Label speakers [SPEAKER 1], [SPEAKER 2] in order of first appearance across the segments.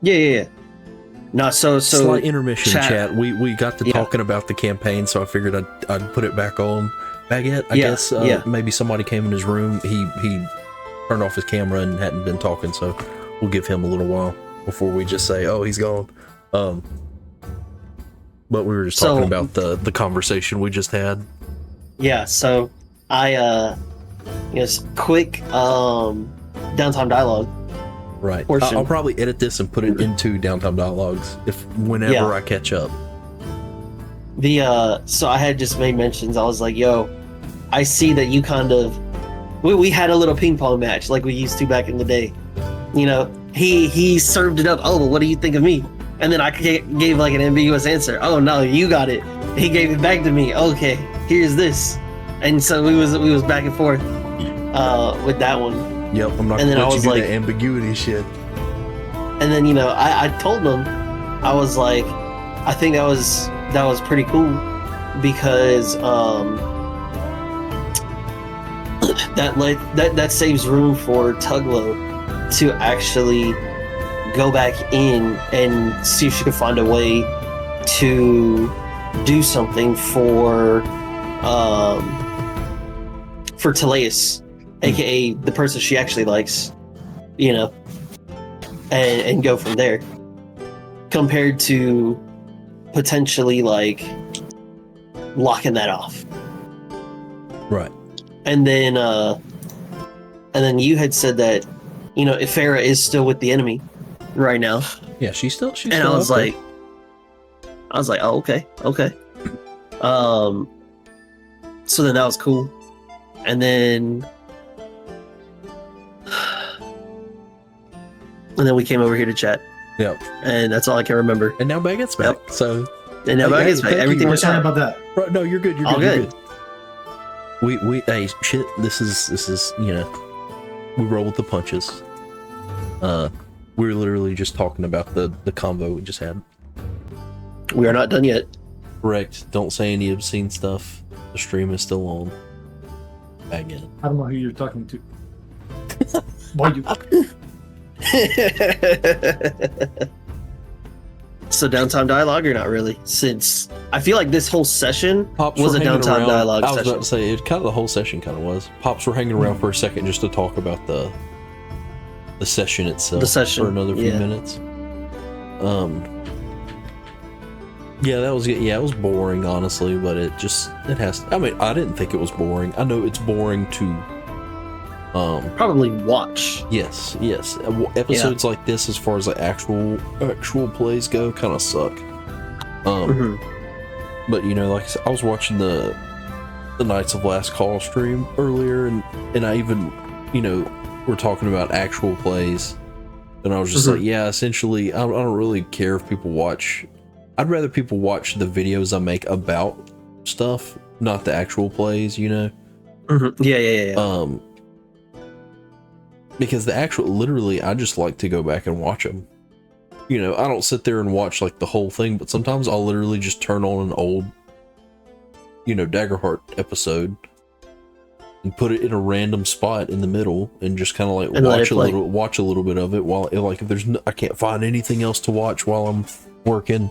[SPEAKER 1] Yeah. No, so
[SPEAKER 2] slight intermission chat. We got to talking about the campaign, so I figured I'd put it back on. Baguette, I guess maybe somebody came in his room. He turned off his camera and hadn't been talking, so we'll give him a little while before we just say, "Oh, he's gone." But we were just talking about the conversation we just had.
[SPEAKER 1] Yeah, so I quick downtime dialogue.
[SPEAKER 2] Right. I'll probably edit this and put it into Downtime Dialogues whenever I catch up.
[SPEAKER 1] So I had just made mentions. I was like, "Yo, I see that you kind of we had a little ping pong match like we used to back in the day. You know, he served it up. Oh, what do you think of me?" And then I gave like an ambiguous answer. "Oh no, you got it." He gave it back to me. "Okay, here's this." And so we was back and forth with that one.
[SPEAKER 2] Yep, I'm not gonna let you do that ambiguity shit.
[SPEAKER 1] And then I told him, I was like, I think that was pretty cool because that saves room for Tuglo to actually go back in and see if she can find a way to do something for Teleus, aka the person she actually likes, and go from there, compared to potentially like locking that off.
[SPEAKER 2] Right.
[SPEAKER 1] And then you had said that if Farah is still with the enemy right now.
[SPEAKER 2] Yeah, she's still
[SPEAKER 1] and I was like, oh, okay. So then that was cool. And then we came over here to chat.
[SPEAKER 2] Yep.
[SPEAKER 1] And that's all I can remember.
[SPEAKER 2] And now Baguette's back. Yep. So
[SPEAKER 1] and now Baguette's back. Everything was
[SPEAKER 3] sorry about that.
[SPEAKER 2] Right, no, you're good. You're good. We hey shit. This is we roll with the punches. We were literally just talking about the convo we just had.
[SPEAKER 1] We are not done yet.
[SPEAKER 2] Correct. Don't say any obscene stuff. The stream is still on. Again.
[SPEAKER 3] I don't know who you're talking to. Why you?
[SPEAKER 1] So downtime dialogue or not really? Since I feel like this whole session was a downtime dialogue session.
[SPEAKER 2] I was about to say the whole session kind of was. Pops were hanging around for a second just to talk about the session itself. For another few minutes. Yeah, that was it was boring honestly, but it has. I mean, I didn't think it was boring. I know it's boring to
[SPEAKER 1] probably watch.
[SPEAKER 2] Yes. Episodes like this, as far as like actual plays go, kind of suck. But like I said, I was watching the Knights of Last Call stream earlier, and I even we're talking about actual plays, and I was just like, yeah, essentially, I don't really care if people watch. I'd rather people watch the videos I make about stuff, not the actual plays.
[SPEAKER 1] Yeah.
[SPEAKER 2] Because the actual, literally, I just like to go back and watch them. I don't sit there and watch like the whole thing, but sometimes I'll literally just turn on an old, Daggerheart episode and put it in a random spot in the middle and just kind of like watch a little bit of it while, like, if I can't find anything else to watch while I'm working,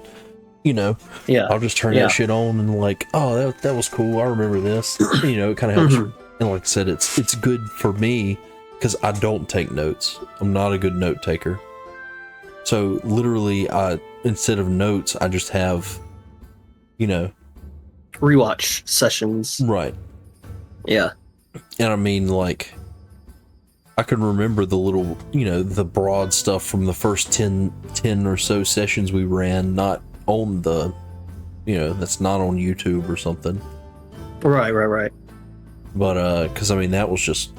[SPEAKER 2] I'll just turn that shit on and like, oh, that was cool. I remember this. It kind of helps. And like I said, it's good for me. Because I don't take notes. I'm not a good note taker. So literally, instead of notes, I just have,
[SPEAKER 1] rewatch sessions.
[SPEAKER 2] Right.
[SPEAKER 1] Yeah.
[SPEAKER 2] And I mean, like, I can remember the little, the broad stuff from the first 10 or so sessions we ran, not on the, that's not on YouTube or something.
[SPEAKER 1] Right.
[SPEAKER 2] But, because I mean, that was just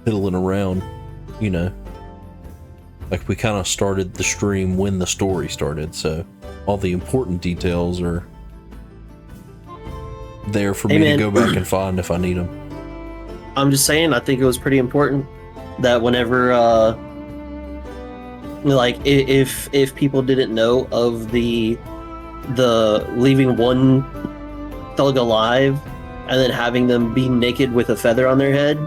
[SPEAKER 2] fiddling around, like we kind of started the stream when the story started, so all the important details are there for me to go back and find if I need them.
[SPEAKER 1] I'm just saying, I think it was pretty important that whenever like if people didn't know of the leaving one thug alive and then having them be naked with a feather on their head,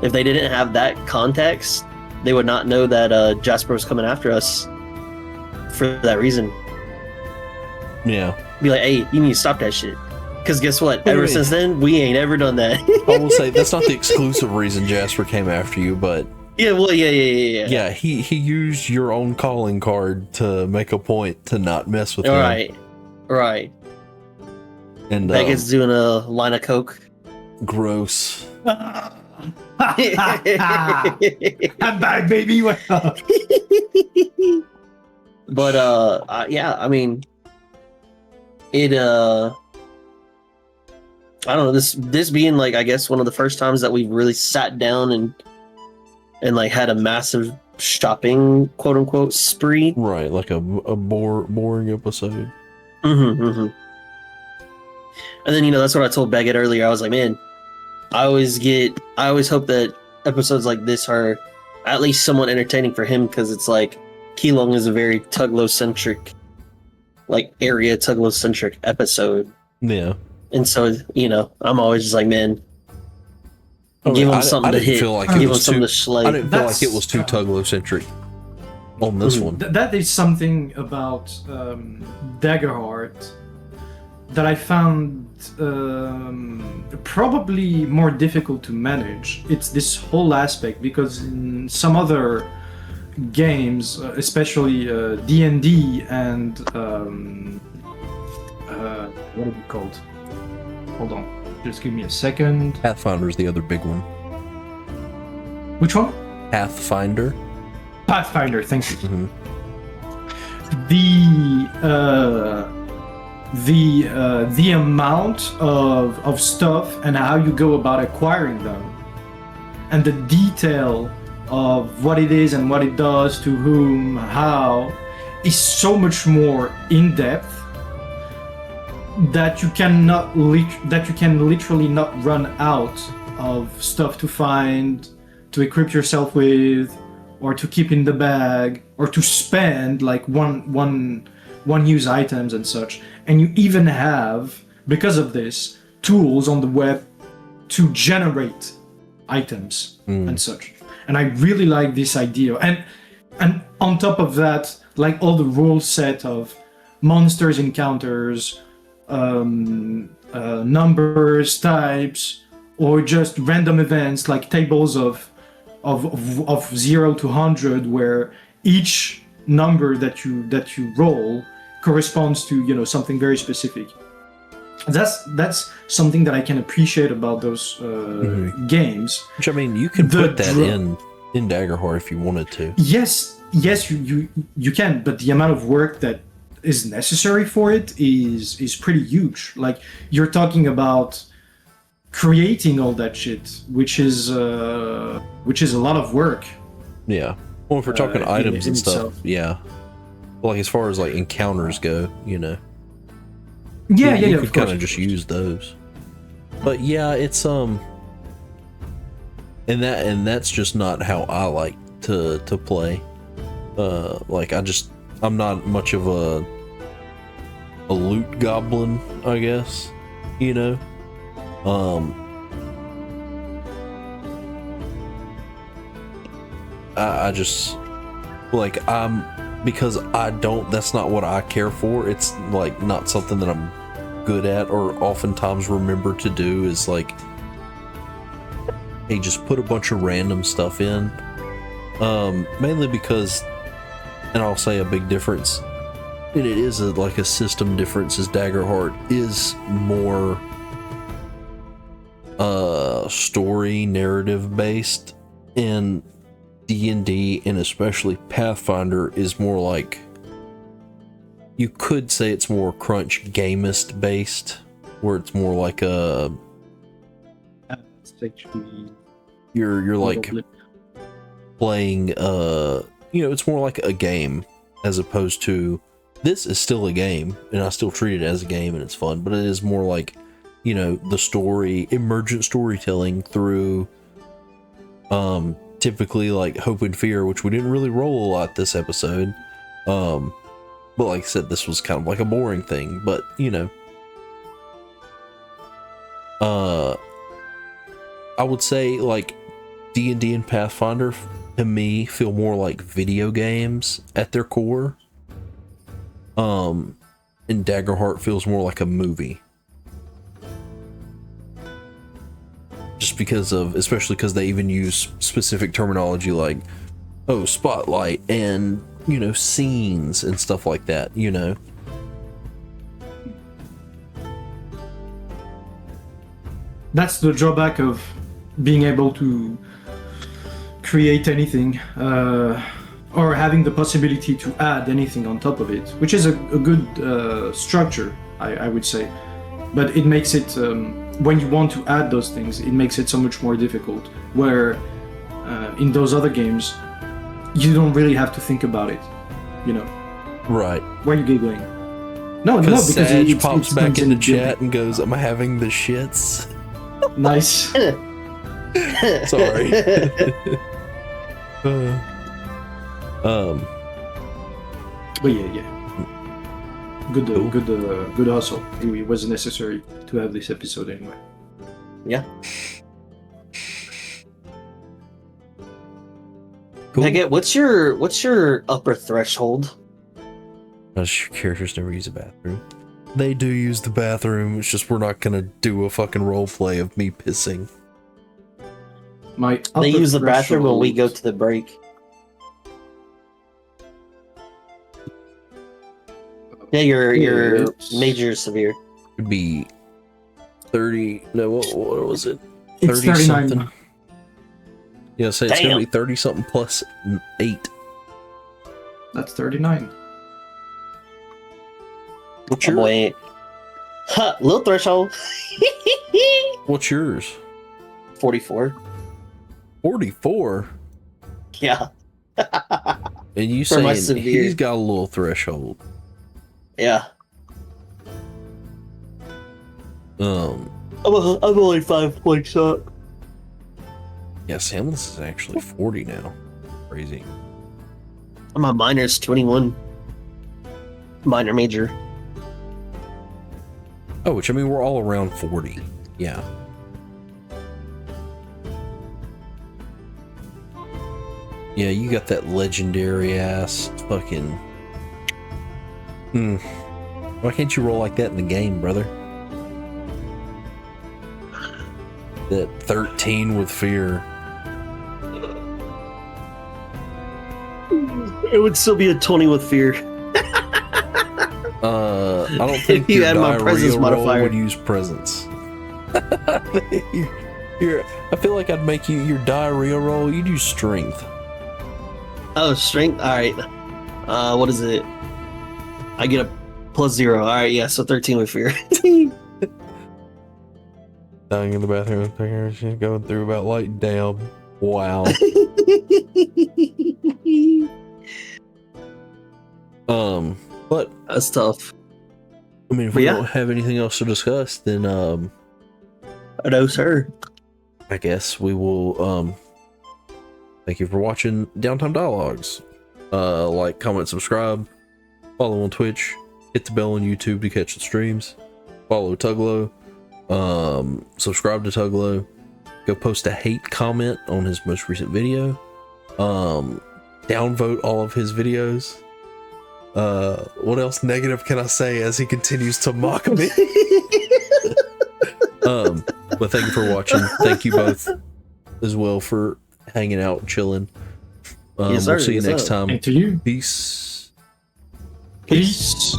[SPEAKER 1] if they didn't have that context, they would not know that Jasper was coming after us. for that reason.
[SPEAKER 2] Yeah.
[SPEAKER 1] Be like, hey, you need to stop that shit. Because guess what? Ever since then, we ain't ever done that.
[SPEAKER 2] I will say that's not the exclusive reason Jasper came after you, but
[SPEAKER 1] yeah, well, yeah.
[SPEAKER 2] Yeah, he used your own calling card to make a point to not mess with him.
[SPEAKER 1] Right.
[SPEAKER 2] And
[SPEAKER 1] Beckett's doing a line of coke.
[SPEAKER 2] Gross.
[SPEAKER 3] I'm back, baby.
[SPEAKER 1] But yeah, I mean, it I don't know, this being like, I guess, one of the first times that we've really sat down and like had a massive shopping, quote unquote, spree.
[SPEAKER 2] Right, like a boring episode.
[SPEAKER 1] And then, that's what I told Beckett earlier. I was like, man, I always hope that episodes like this are at least somewhat entertaining for him, because it's like Keelung is a very Tuglo-centric, like area Tuglo-centric episode.
[SPEAKER 2] Yeah.
[SPEAKER 1] And so, I'm always just like, man, give him something to hit. Give him something to slay.
[SPEAKER 2] I didn't feel like it was too Tuglo-centric on this one.
[SPEAKER 3] That is something about Daggerheart that I found probably more difficult to manage. It's this whole aspect, because in some other games, especially D&D and what are they called? Hold on, just give me a second.
[SPEAKER 2] Pathfinder's the other big one.
[SPEAKER 3] Which one?
[SPEAKER 2] Pathfinder,
[SPEAKER 3] thank you.
[SPEAKER 2] Mm-hmm.
[SPEAKER 3] The amount of stuff and how you go about acquiring them, and the detail of what it is and what it does to whom, how, is so much more in depth that you can literally not run out of stuff to find, to equip yourself with, or to keep in the bag, or to spend like one use items and such. And you even have, because of this, tools on the web to generate items and such. And I really like this idea. And on top of that, like all the rule set of monsters, encounters, numbers, types, or just random events like tables of 0 to 100, where each number that you roll corresponds to something very specific. That's something that I can appreciate about those games.
[SPEAKER 2] Which, I mean, you can put that in Daggerheart if you wanted to.
[SPEAKER 3] Yes, you can, but the amount of work that is necessary for it is pretty huge. Like, you're talking about creating all that shit, which is a lot of work.
[SPEAKER 2] Yeah. Well, if we're talking items and stuff,
[SPEAKER 3] itself.
[SPEAKER 2] yeah. Well, like as far as like encounters go,
[SPEAKER 3] Yeah,
[SPEAKER 2] you
[SPEAKER 3] of
[SPEAKER 2] could kind of just use those. But yeah, it's and that's just not how I like to play. Like I'm not much of a loot goblin, I guess. I just like because that's not what I care for. It's like not something that I'm good at or oftentimes remember to do, is like, hey, just put a bunch of random stuff in. Mainly because, and I'll say a big difference, and it is like a system difference, is Daggerheart is more story narrative based, and D&D, and especially Pathfinder, is more like, you could say it's more crunch gamist based, where it's more like a you're like playing it's more like a game, as opposed to, this is still a game and I still treat it as a game and it's fun, but it is more like, the story, emergent storytelling through typically like hope and fear, which we didn't really roll a lot this episode. But like I said, this was kind of like a boring thing, but I would say like D&D and Pathfinder to me feel more like video games at their core. And Daggerheart feels more like a movie. Just because of, especially because they even use specific terminology like, oh, spotlight and, you know, scenes and stuff like that, you know.
[SPEAKER 3] That's the drawback of being able to create anything, or having the possibility to add anything on top of it, which is a good structure, I would say. But it makes it, when you want to add those things, it makes it so much more difficult. Where in those other games, you don't really have to think about it, you know.
[SPEAKER 2] Right.
[SPEAKER 3] Where are you giggling? No, because
[SPEAKER 2] Sag pops back into chat and goes, "I'm having the shits."
[SPEAKER 3] Nice.
[SPEAKER 2] Sorry.
[SPEAKER 3] But yeah. Good hustle. It was necessary to have this episode anyway.
[SPEAKER 1] Yeah.
[SPEAKER 2] Cool.
[SPEAKER 1] Nugget, what's your upper threshold?
[SPEAKER 2] Your characters never use a bathroom. They do use the bathroom. It's just we're not gonna do a fucking role play of me pissing.
[SPEAKER 1] They use the bathroom when we go to the break. Yeah, your major severe.
[SPEAKER 2] Could be 30. No, what was it?
[SPEAKER 3] It's
[SPEAKER 2] 30
[SPEAKER 3] 39.
[SPEAKER 2] something. Yeah, so it's gonna be 30 something plus 8.
[SPEAKER 3] That's 39.
[SPEAKER 2] What's yours?
[SPEAKER 1] Wait. Huh, little threshold.
[SPEAKER 2] What's yours?
[SPEAKER 1] 44.
[SPEAKER 2] 44?
[SPEAKER 1] Yeah.
[SPEAKER 2] And you
[SPEAKER 1] For my
[SPEAKER 2] saying
[SPEAKER 1] severe.
[SPEAKER 2] he's got a little threshold.
[SPEAKER 1] Yeah.
[SPEAKER 2] Um,
[SPEAKER 1] I'm only 5 points up.
[SPEAKER 2] yeah, Nameless is actually 40 now. Crazy.
[SPEAKER 1] I'm a minor's 21. Minor major.
[SPEAKER 2] Oh, which I mean, we're all around 40. Yeah. Yeah, you got that legendary ass fucking. Why can't you roll like that in the game, brother? That 13 with fear.
[SPEAKER 1] It would still be a 20 with fear.
[SPEAKER 2] I don't think
[SPEAKER 1] you
[SPEAKER 2] your
[SPEAKER 1] had my presence
[SPEAKER 2] diarrhea roll
[SPEAKER 1] modifier.
[SPEAKER 2] would use presence. I feel like I'd make you your diarrhea roll. You'd use strength.
[SPEAKER 1] Oh, strength. All right. What is it? I get a +0. All right, yeah. So 13 with fear.
[SPEAKER 2] Dying in the bathroom, she's going through about light down. Wow. But
[SPEAKER 1] That's tough.
[SPEAKER 2] I mean, if we don't have anything else to discuss, then
[SPEAKER 1] No, sir.
[SPEAKER 2] I guess we will thank you for watching Downtime Dialogues. Like, comment, subscribe, follow on Twitch, hit the bell on YouTube to catch the streams, follow Tuglo, subscribe to Tuglo, go post a hate comment on his most recent video, downvote all of his videos. What else negative can I say as he continues to mock me? But thank you for watching. Thank you both as well for hanging out, chilling.
[SPEAKER 1] Yes, sir.
[SPEAKER 2] We'll see you next time.
[SPEAKER 3] And to you.
[SPEAKER 2] Peace.
[SPEAKER 1] Peace.